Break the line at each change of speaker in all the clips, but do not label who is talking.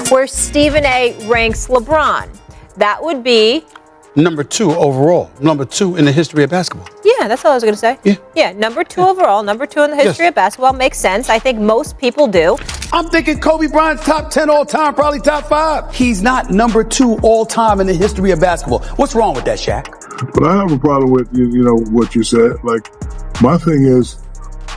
where Stephen A. ranks LeBron. That would be
number 2 overall, number 2 in the history of basketball.
Yeah, that's what I was going to say.
Yeah,
number 2 overall, number 2 in the history of basketball. Makes sense. I think most people do.
I'm thinking Kobe Bryant's top 10 all time, probably top 5. He's not number 2 all time in the history of basketball. What's wrong with that, Shaq?
But I have a problem with, what you said. Like, my thing is,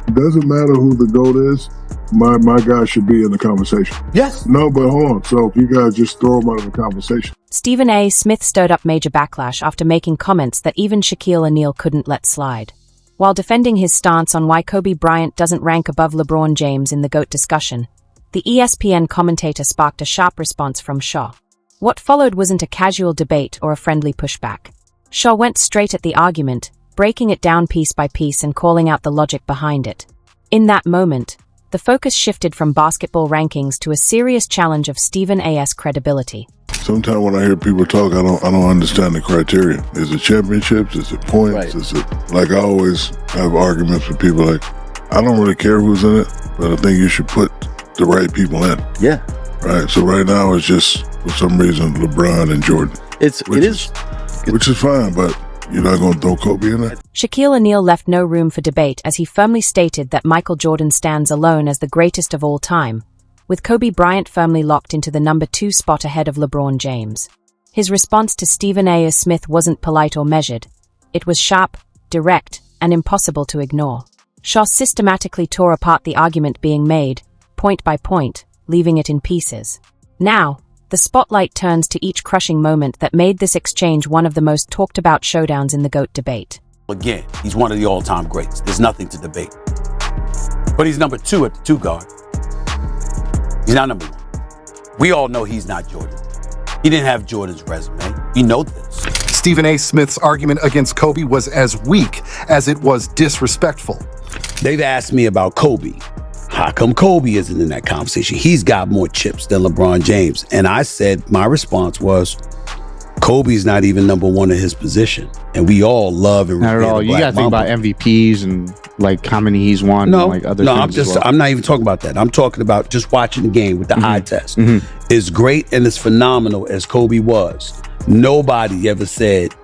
it doesn't matter who the GOAT is. My guy should be in the conversation.
Yes.
No, but hold on. So if you guys just throw him out of the conversation.
Stephen A. Smith stirred up major backlash after making comments that even Shaquille O'Neal couldn't let slide. While defending his stance on why Kobe Bryant doesn't rank above LeBron James in the GOAT discussion, the ESPN commentator sparked a sharp response from Shaw. What followed wasn't a casual debate or a friendly pushback. Shaw went straight at the argument, breaking it down piece by piece and calling out the logic behind it. In that moment, the focus shifted from basketball rankings to a serious challenge of Stephen A.'s credibility.
Sometimes when I hear people talk, I don't understand the criteria. Is it championships? Is it points?
Right.
Is it, like, I always have arguments with people like, I don't really care who's in it, but I think you should put the right people in.
Yeah.
Right. So right now it's just, for some reason, LeBron and Jordan. Which is fine, but you're not going to throw Kobe in there?
Shaquille O'Neal left no room for debate as he firmly stated that Michael Jordan stands alone as the greatest of all time, with Kobe Bryant firmly locked into the number 2 spot ahead of LeBron James. His response to Stephen A. Smith wasn't polite or measured. It was sharp, direct, and impossible to ignore. Shaw systematically tore apart the argument being made, point by point, leaving it in pieces. Now, the spotlight turns to each crushing moment that made this exchange one of the most talked about showdowns in the GOAT debate.
Again, he's one of the all-time greats. There's nothing to debate. But he's number 2 at the 2 guard. He's not number 1. We all know he's not Jordan. He didn't have Jordan's resume. We know this.
Stephen A. Smith's argument against Kobe was as weak as it was disrespectful.
They've asked me about Kobe. How come Kobe isn't in that conversation? He's got more chips than LeBron James. And I said, my response was, Kobe's not even number 1 in his position. And we all love and
not at all. You got to think about MVPs and like how many he's won.
No,
and, like, other things
I'm not even talking about that. I'm talking about just watching the game with the eye test. As great and as phenomenal as Kobe was, nobody ever said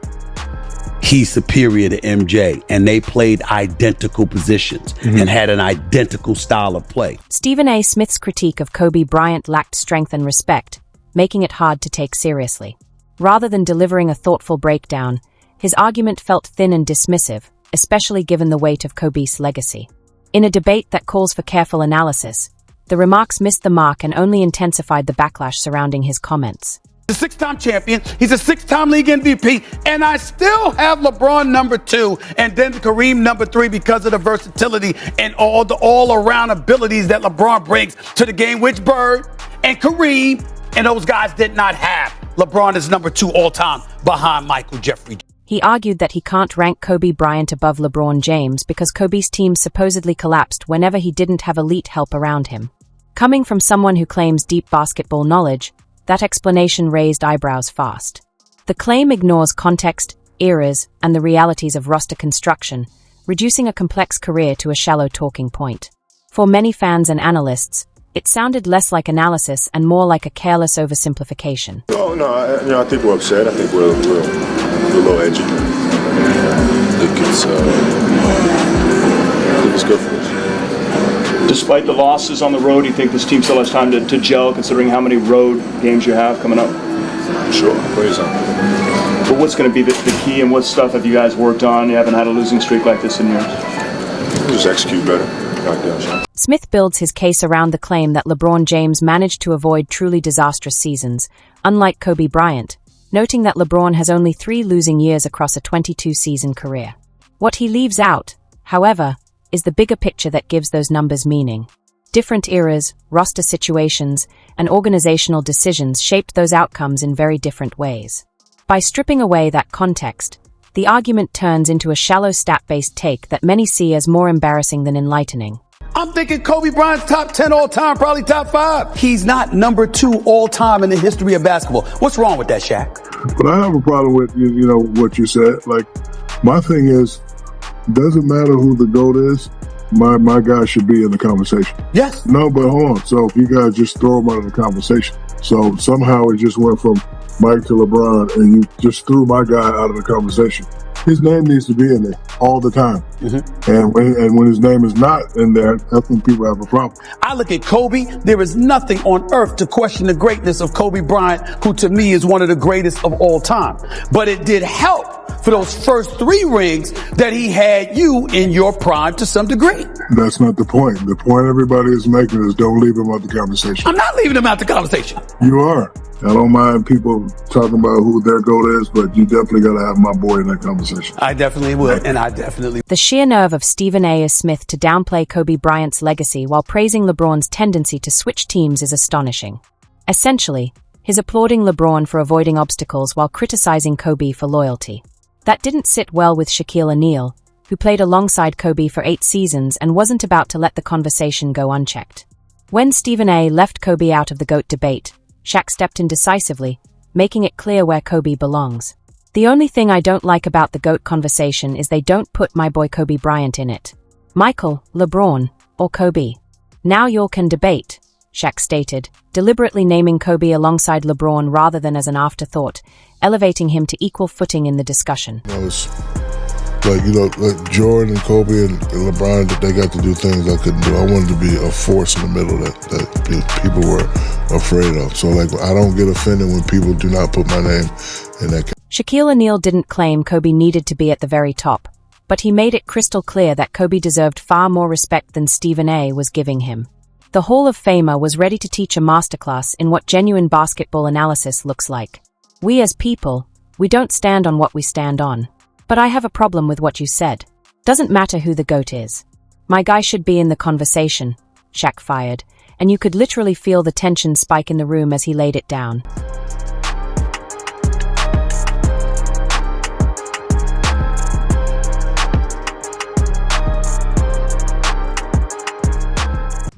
he's superior to MJ, and they played identical positions and had an identical style of play.
Stephen A. Smith's critique of Kobe Bryant lacked strength and respect, making it hard to take seriously. Rather than delivering a thoughtful breakdown, his argument felt thin and dismissive, especially given the weight of Kobe's legacy. In a debate that calls for careful analysis, the remarks missed the mark and only intensified the backlash surrounding his comments.
He's a 6-time champion. He's a 6-time league MVP. And I still have LeBron number 2 and then Kareem number 3 because of the versatility and all the all-around abilities that LeBron brings to the game, which Bird and Kareem and those guys did not have. LeBron is number 2 all-time behind Michael Jeffrey.
He argued that he can't rank Kobe Bryant above LeBron James because Kobe's team supposedly collapsed whenever he didn't have elite help around him. Coming from someone who claims deep basketball knowledge, that explanation raised eyebrows fast. The claim ignores context, eras, and the realities of roster construction, reducing a complex career to a shallow talking point. For many fans and analysts, it sounded less like analysis and more like a careless oversimplification.
Oh, no, I think we're upset. I think we're a little edgy. I think it's good for us.
Despite the losses on the road, do you think this team still has time to gel, considering how many road games you have coming up?
Sure, please.
But what's going to be the key, and what stuff have you guys worked on? You haven't had a losing streak like this in years.
We'll just execute better.
Smith builds his case around the claim that LeBron James managed to avoid truly disastrous seasons, unlike Kobe Bryant, noting that LeBron has only 3 losing years across a 22-season career. What he leaves out, however, is the bigger picture that gives those numbers meaning. Different eras, roster situations, and organizational decisions shaped those outcomes in very different ways. By stripping away that context, the argument turns into a shallow stat-based take that many see as more embarrassing than enlightening.
I'm thinking Kobe Bryant's top 10 all time, probably top 5. He's not number 2 all time in the history of basketball. What's wrong with that, Shaq?
But I have a problem with, what you said. Like, my thing is, doesn't matter who the GOAT is. my guy should be in the conversation.
Yes.
No, but hold on. So if you guys just throw him out of the conversation. So somehow it just went from Mike to LeBron, and you just threw my guy out of the conversation. His name needs to be in there all the time. Mm-hmm. And when his name is not in there, that's when people have a problem.
I look at Kobe. There is nothing on earth to question the greatness of Kobe Bryant, who to me is one of the greatest of all time. But it did help for those first 3 rings that he had you in your prime to some degree.
That's not the point. The point everybody is making is don't leave him out the conversation.
I'm not leaving him out the conversation.
You are. I don't mind people talking about who their GOAT is, but you definitely got to have my boy in that conversation.
I definitely will, and I definitely...
The sheer nerve of Stephen A. Smith to downplay Kobe Bryant's legacy while praising LeBron's tendency to switch teams is astonishing. Essentially, his applauding LeBron for avoiding obstacles while criticizing Kobe for loyalty. That didn't sit well with Shaquille O'Neal, who played alongside Kobe for 8 seasons and wasn't about to let the conversation go unchecked. When Stephen A. left Kobe out of the GOAT debate, Shaq stepped in decisively, making it clear where Kobe belongs. The only thing I don't like about the GOAT conversation is they don't put my boy Kobe Bryant in it. Michael, LeBron, or Kobe. Now y'all can debate, Shaq stated, deliberately naming Kobe alongside LeBron rather than as an afterthought, elevating him to equal footing in the discussion.
I was like Jordan and Kobe and LeBron, that they got to do things I couldn't do. I wanted to be a force in the middle that people were afraid of. So I don't get offended when people do not put my name in that.
Shaquille O'Neal didn't claim Kobe needed to be at the very top, but he made it crystal clear that Kobe deserved far more respect than Stephen A. was giving him. The Hall of Famer was ready to teach a masterclass in what genuine basketball analysis looks like. We as people, we don't stand on what we stand on. But I have a problem with what you said. Doesn't matter who the GOAT is. My guy should be in the conversation, Shaq fired, and you could literally feel the tension spike in the room as he laid it down.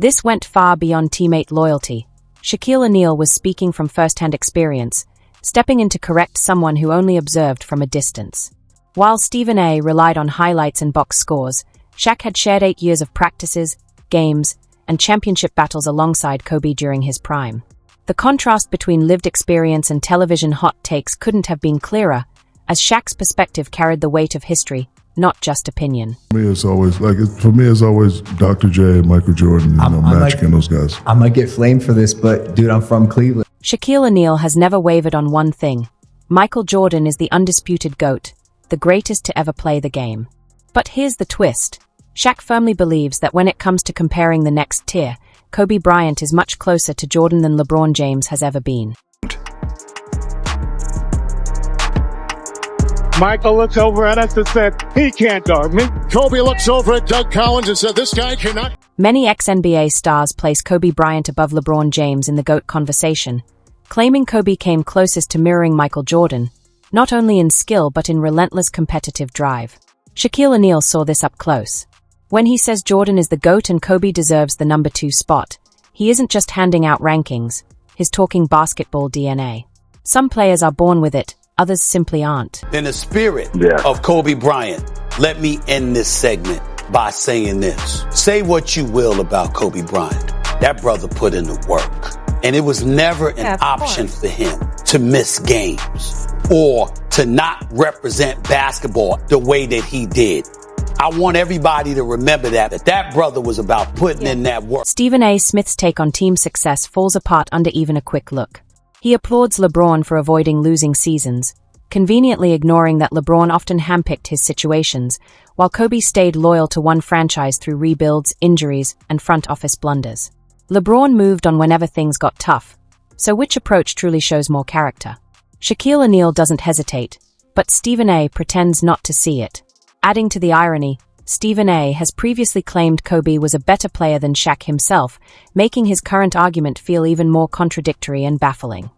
This went far beyond teammate loyalty. Shaquille O'Neal was speaking from first-hand experience, stepping in to correct someone who only observed from a distance. While Stephen A. relied on highlights and box scores, Shaq had shared 8 years of practices, games, and championship battles alongside Kobe during his prime. The contrast between lived experience and television hot takes couldn't have been clearer, as Shaq's perspective carried the weight of history, not just opinion.
For me, it's always Dr. J and Michael Jordan, Magic and those guys.
I might get flamed for this, but dude, I'm from Cleveland.
Shaquille O'Neal has never wavered on one thing. Michael Jordan is the undisputed GOAT, the greatest to ever play the game. But here's the twist. Shaq firmly believes that when it comes to comparing the next tier, Kobe Bryant is much closer to Jordan than LeBron James has ever been.
Michael looks over at us and said, he can't guard me.
Kobe looks over at Doug Collins and said, this guy cannot.
Many ex-NBA stars place Kobe Bryant above LeBron James in the GOAT conversation, claiming Kobe came closest to mirroring Michael Jordan, not only in skill but in relentless competitive drive. Shaquille O'Neal saw this up close. When he says Jordan is the GOAT and Kobe deserves the number 2 spot, he isn't just handing out rankings, he's talking basketball DNA. Some players are born with it, others simply aren't.
In the spirit of Kobe Bryant, let me end this segment by saying this. Say what you will about Kobe Bryant. That brother put in the work. And it was never an option for him to miss games or to not represent basketball the way that he did. I want everybody to remember that brother was about putting in that work.
Stephen A. Smith's take on team success falls apart under even a quick look. He applauds LeBron for avoiding losing seasons, conveniently ignoring that LeBron often handpicked his situations, while Kobe stayed loyal to one franchise through rebuilds, injuries, and front office blunders. LeBron moved on whenever things got tough, so which approach truly shows more character? Shaquille O'Neal doesn't hesitate, but Stephen A. pretends not to see it. Adding to the irony, Stephen A. has previously claimed Kobe was a better player than Shaq himself, making his current argument feel even more contradictory and baffling.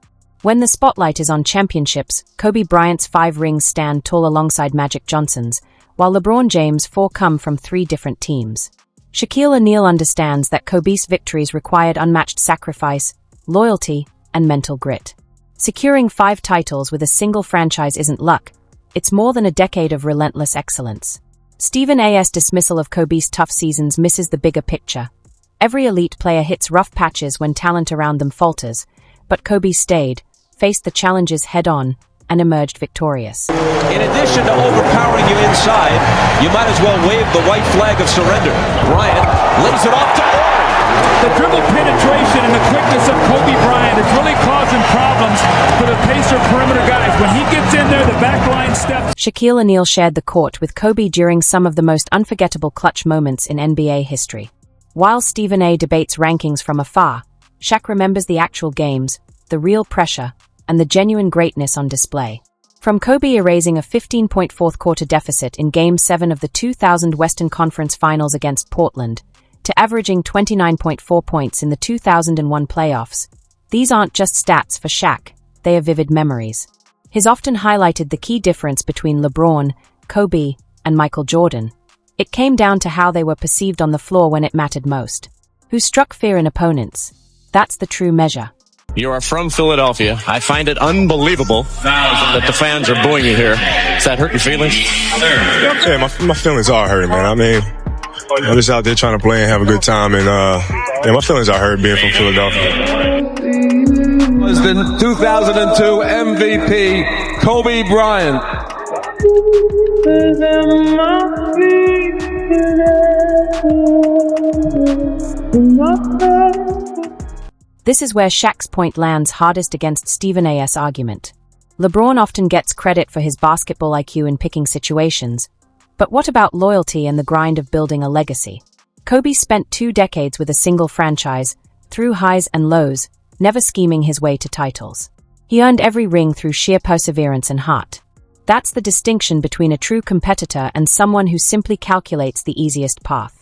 When the spotlight is on championships, Kobe Bryant's 5 rings stand tall alongside Magic Johnson's, while LeBron James' 4 come from 3 different teams. Shaquille O'Neal understands that Kobe's victories required unmatched sacrifice, loyalty, and mental grit. Securing 5 titles with a single franchise isn't luck, it's more than a decade of relentless excellence. Stephen A.'s dismissal of Kobe's tough seasons misses the bigger picture. Every elite player hits rough patches when talent around them falters, but Kobe stayed, faced the challenges head-on, and emerged victorious.
In addition to overpowering you inside, you might as well wave the white flag of surrender. Bryant lays it off to Moore.
The dribble penetration and the quickness of Kobe Bryant is really causing problems for the Pacer perimeter guys. When he gets in there, the backline steps.
Shaquille O'Neal shared the court with Kobe during some of the most unforgettable clutch moments in NBA history. While Stephen A. debates rankings from afar, Shaq remembers the actual games, the real pressure, and the genuine greatness on display. From Kobe erasing a 15-point fourth-quarter deficit in Game 7 of the 2000 Western Conference Finals against Portland, to averaging 29.4 points in the 2001 playoffs, these aren't just stats for Shaq, they are vivid memories. He's often highlighted the key difference between LeBron, Kobe, and Michael Jordan. It came down to how they were perceived on the floor when it mattered most. Who struck fear in opponents? That's the true measure.
You are from Philadelphia. I find it unbelievable that the fans are booing you here. Does that hurt your feelings?
Yeah, my feelings are hurt, man. I mean, I'm just out there trying to play and have a good time, and yeah, my feelings are hurt being from Philadelphia.
Was the 2002 MVP, Kobe Bryant.
This is where Shaq's point lands hardest against Stephen A.'s argument. LeBron often gets credit for his basketball IQ in picking situations, but what about loyalty and the grind of building a legacy? Kobe spent 2 decades with a single franchise, through highs and lows, never scheming his way to titles. He earned every ring through sheer perseverance and heart. That's the distinction between a true competitor and someone who simply calculates the easiest path.